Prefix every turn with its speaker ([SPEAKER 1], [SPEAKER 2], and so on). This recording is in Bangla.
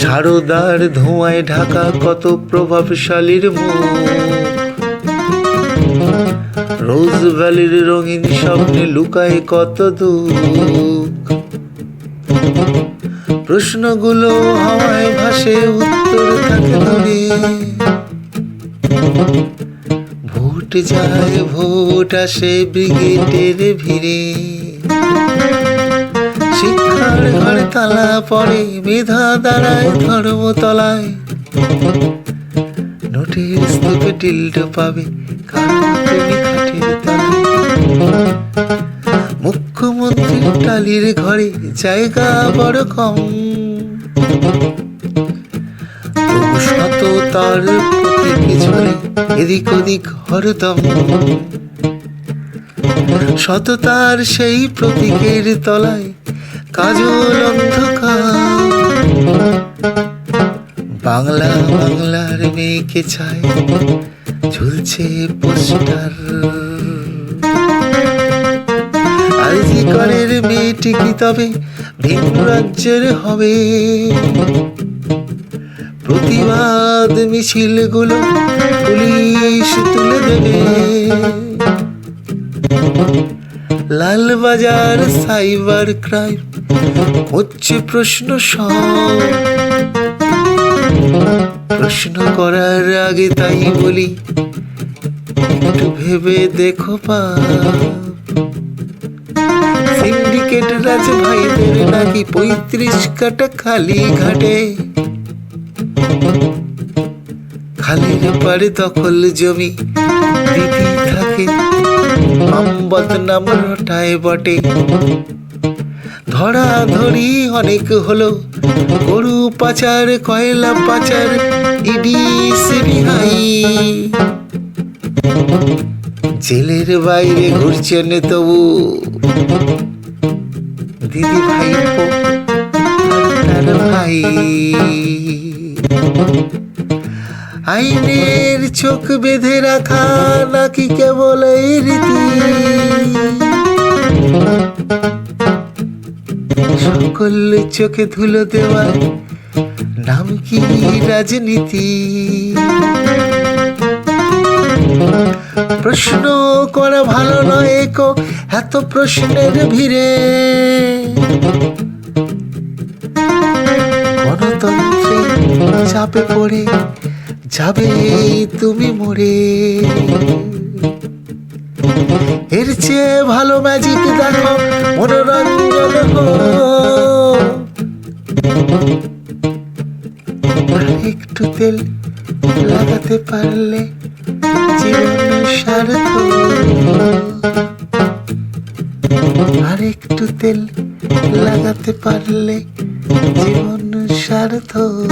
[SPEAKER 1] সারদার ধোঁয়ায় ঢাকা কত প্রভাবশালীর মুখ, রোজ ভ্যালির রঙিন স্বপ্নে লুকায় কত দুঃখ। প্রশ্নগুলো হাওয়ায় ভাসে, উত্তর থাকে ধরে। ভোট যায় ভোট আসে ব্রিগেডের ভিড়ে, শিক্ষার ঘরে তালা পড়ে, মেধা দাঁড়ায় ধর্মতলায়। নোটের স্তূপে টিল্টো পাবে, কারণ তুমি খাটের তলায়। মুখ্যমন্ত্রীর টালির ঘরে জায়গা বড় কম, তবু সততার প্রতীকে ঝরে এদিক ওদিক হরদম। সততার সেই প্রতীকের তলায় কাজল অন্ধকার। বাংলা বাংলার মেয়েকে চায়, ঝুলছে পোস্টার। আরজি করের মেয়েটি কি তবে ভিন রাজ্যের হবে? প্রতিবাদ মিছিলগুলো পুলিশ তুলে দেবে। লালবাজার সাইবার ক্রাইম হচ্ছে প্রশ্ন সব। প্রশ্ন করার আগে তাই বলি, একটু ভেবে দেখো বাপ। সিন্ডিকেট রাজ ভাইদের নাকি 35 কাটা খালি ঘাটে। খালের পাড়ে দখল জমি দিদি থাকে, বদনাম রটায় বটে। ধরা ধরি অনেক হলো, গরু পাচার, কয়লা পাচার, ইডি সিবিআই। জেলের বাইরে ঘুরছেন তবু দিদি ভাই তার ভাই। আইনের চোখ বেঁধে রাখা নাকি কেবল এই রীতি? সকল চোখে ধুলো দেওয়া নাম কি রাজনীতি? প্রশ্ন করা ভালো নয় কো এত প্রশ্নের ভিড়ে। গণতন্ত্রে চাপে পড়ে যাবে তুমি মরে। এর চেয়ে ভালো ম্যাজিক দেখো, মনোরঞ্জন একটু তেল লাগাতে পারলে জীবন সার্থক। আর একটু তেল লাগাতে পারলে জীবন সার্থক।